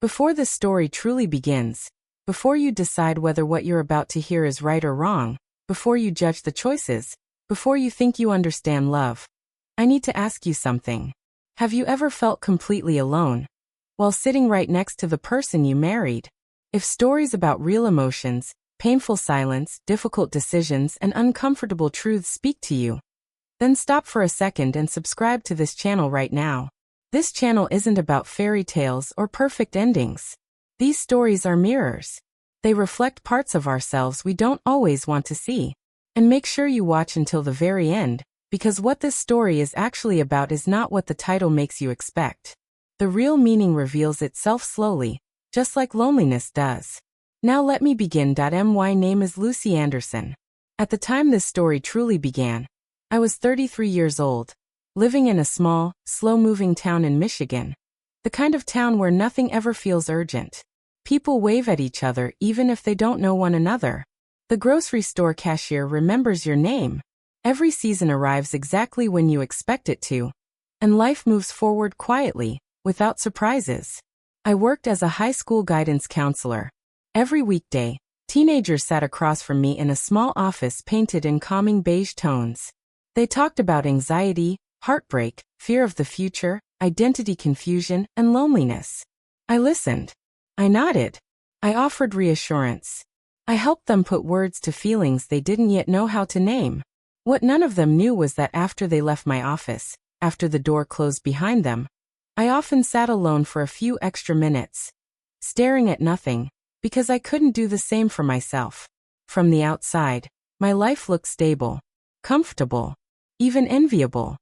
Before this story truly begins, before you decide whether what you're about to hear is right or wrong, before you judge the choices, before you think you understand love, I need to ask you something. Have you ever felt completely alone while sitting right next to the person you married? If stories about real emotions, painful silence, difficult decisions, and uncomfortable truths speak to you, then stop for a second and subscribe to this channel right now. This channel isn't about fairy tales or perfect endings. These stories are mirrors. They reflect parts of ourselves we don't always want to see. And make sure you watch until the very end, because what this story is actually about is not what the title makes you expect. The real meaning reveals itself slowly, just like loneliness does. Now let me begin. My name is Lucy Anderson. At the time this story truly began, I was 33 years old, living in a small, slow-moving town in Michigan. The kind of town where nothing ever feels urgent. People wave at each other even if they don't know one another. The grocery store cashier remembers your name. Every season arrives exactly when you expect it to. And life moves forward quietly, without surprises. I worked as a high school guidance counselor. Every weekday, teenagers sat across from me in a small office painted in calming beige tones. They talked about anxiety, heartbreak, fear of the future, identity confusion, and loneliness. I listened. I nodded. I offered reassurance. I helped them put words to feelings they didn't yet know how to name. What none of them knew was that after they left my office, after the door closed behind them, I often sat alone for a few extra minutes, staring at nothing, because I couldn't do the same for myself. From the outside, my life looked stable, comfortable, even enviable.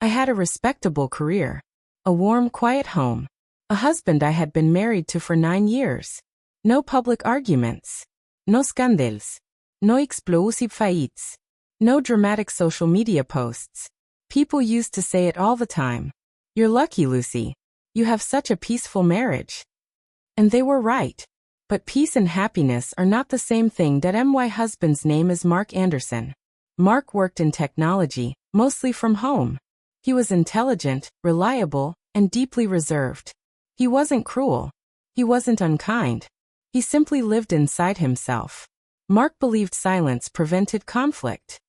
I had a respectable career, a warm, quiet home, a husband I had been married to for 9 years. No public arguments, no scandals, no explosive fights, no dramatic social media posts. People used to say it all the time. You're lucky, Lucy. You have such a peaceful marriage. And they were right. But peace and happiness are not the same thing. My husband's name is Mark Anderson. Mark worked in technology, mostly from home. He was intelligent, reliable, and deeply reserved. He wasn't cruel. He wasn't unkind. He simply lived inside himself. Mark believed silence prevented conflict.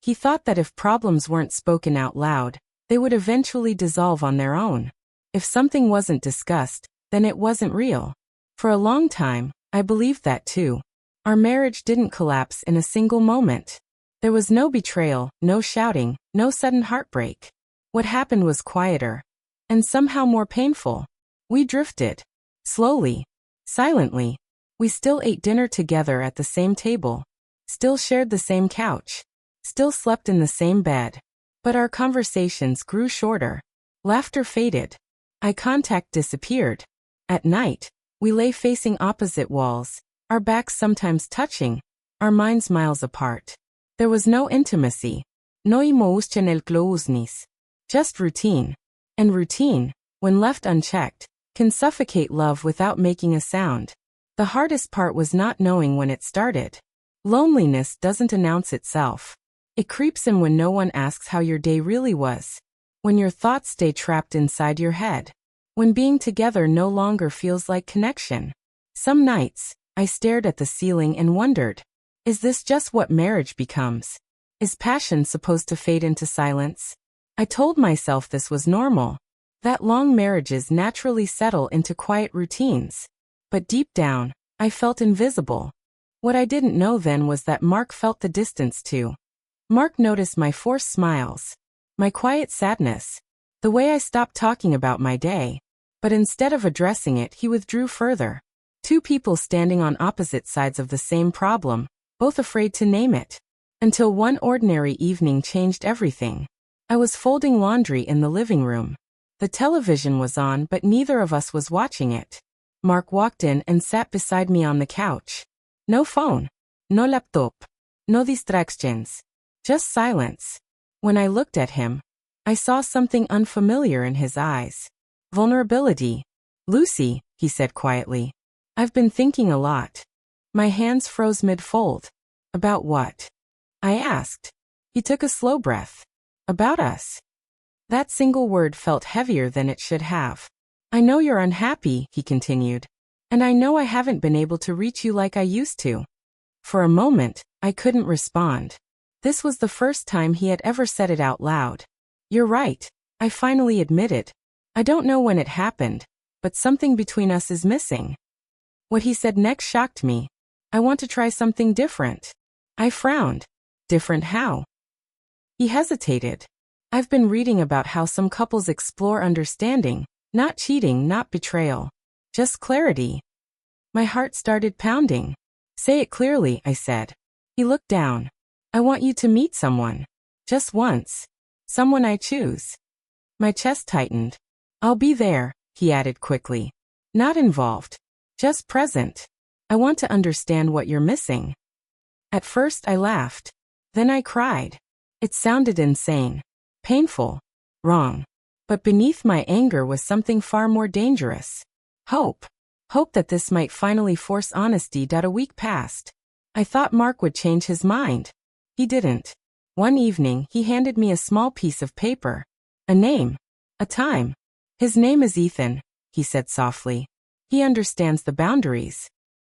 He thought that if problems weren't spoken out loud, they would eventually dissolve on their own. If something wasn't discussed, then it wasn't real. For a long time, I believed that too. Our marriage didn't collapse in a single moment. There was no betrayal, no shouting, no sudden heartbreak. What happened was quieter, and somehow more painful. We drifted. Slowly. Silently. We still ate dinner together at the same table. Still shared the same couch. Still slept in the same bed. But our conversations grew shorter. Laughter faded. Eye contact disappeared. At night, we lay facing opposite walls, our backs sometimes touching, our minds miles apart. There was no intimacy. No emotional closeness. Just routine. And routine, when left unchecked, can suffocate love without making a sound. The hardest part was not knowing when it started. Loneliness doesn't announce itself. It creeps in when no one asks how your day really was. When your thoughts stay trapped inside your head. When being together no longer feels like connection. Some nights, I stared at the ceiling and wondered, is this just what marriage becomes? Is passion supposed to fade into silence? I told myself this was normal. That long marriages naturally settle into quiet routines. But deep down, I felt invisible. What I didn't know then was that Mark felt the distance too. Mark noticed my forced smiles, my quiet sadness, the way I stopped talking about my day. But instead of addressing it, he withdrew further. Two people standing on opposite sides of the same problem, both afraid to name it. Until one ordinary evening changed everything. I was folding laundry in the living room. The television was on, but neither of us was watching it. Mark walked in and sat beside me on the couch. No phone. No laptop. No distractions. Just silence. When I looked at him, I saw something unfamiliar in his eyes. Vulnerability. Lucy, he said quietly. I've been thinking a lot. My hands froze mid-fold. About what? I asked. He took a slow breath. About us. That single word felt heavier than it should have. I know you're unhappy, he continued. And I know I haven't been able to reach you like I used to. For a moment, I couldn't respond. This was the first time he had ever said it out loud. You're right, I finally admitted. I don't know when it happened, but something between us is missing. What he said next shocked me. I want to try something different. I frowned. Different how? He hesitated. I've been reading about how some couples explore understanding, not cheating, not betrayal. Just clarity. My heart started pounding. Say it clearly, I said. He looked down. I want you to meet someone. Just once. Someone I choose. My chest tightened. I'll be there, he added quickly. Not involved. Just present. I want to understand what you're missing. At first I laughed. Then I cried. It sounded insane. Painful. Wrong. But beneath my anger was something far more dangerous. Hope. Hope that this might finally force honesty. A week passed. I thought Mark would change his mind. He didn't. One evening, he handed me a small piece of paper. A name. A time. His name is Ethan, he said softly. He understands the boundaries.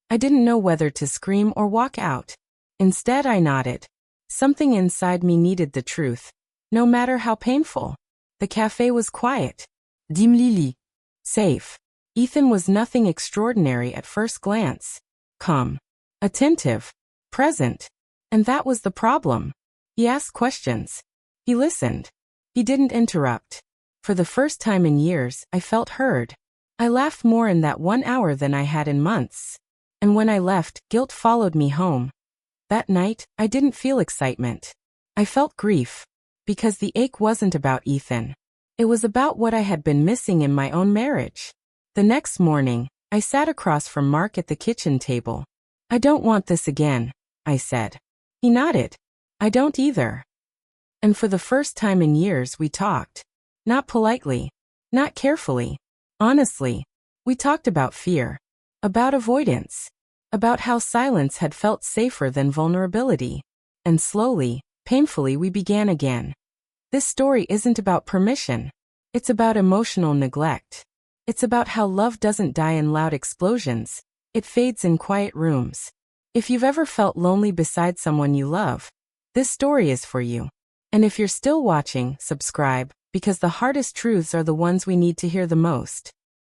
I didn't know whether to scream or walk out. Instead, I nodded. Something inside me needed the truth, no matter how painful. The cafe was quiet. Dim Lili. Safe. Ethan was nothing extraordinary at first glance. Calm. Attentive. Present. And that was the problem. He asked questions. He listened. He didn't interrupt. For the first time in years, I felt heard. I laughed more in that 1 hour than I had in months. And when I left, guilt followed me home. That night, I didn't feel excitement. I felt grief. Because the ache wasn't about Ethan. It was about what I had been missing in my own marriage. The next morning, I sat across from Mark at the kitchen table. I don't want this again, I said. He nodded. I don't either. And for the first time in years we talked. Not politely. Not carefully. Honestly. We talked about fear. About avoidance. About how silence had felt safer than vulnerability. And slowly, painfully we began again. This story isn't about permission. It's about emotional neglect. It's about how love doesn't die in loud explosions. It fades in quiet rooms. If you've ever felt lonely beside someone you love, this story is for you. And if you're still watching, subscribe, because the hardest truths are the ones we need to hear the most.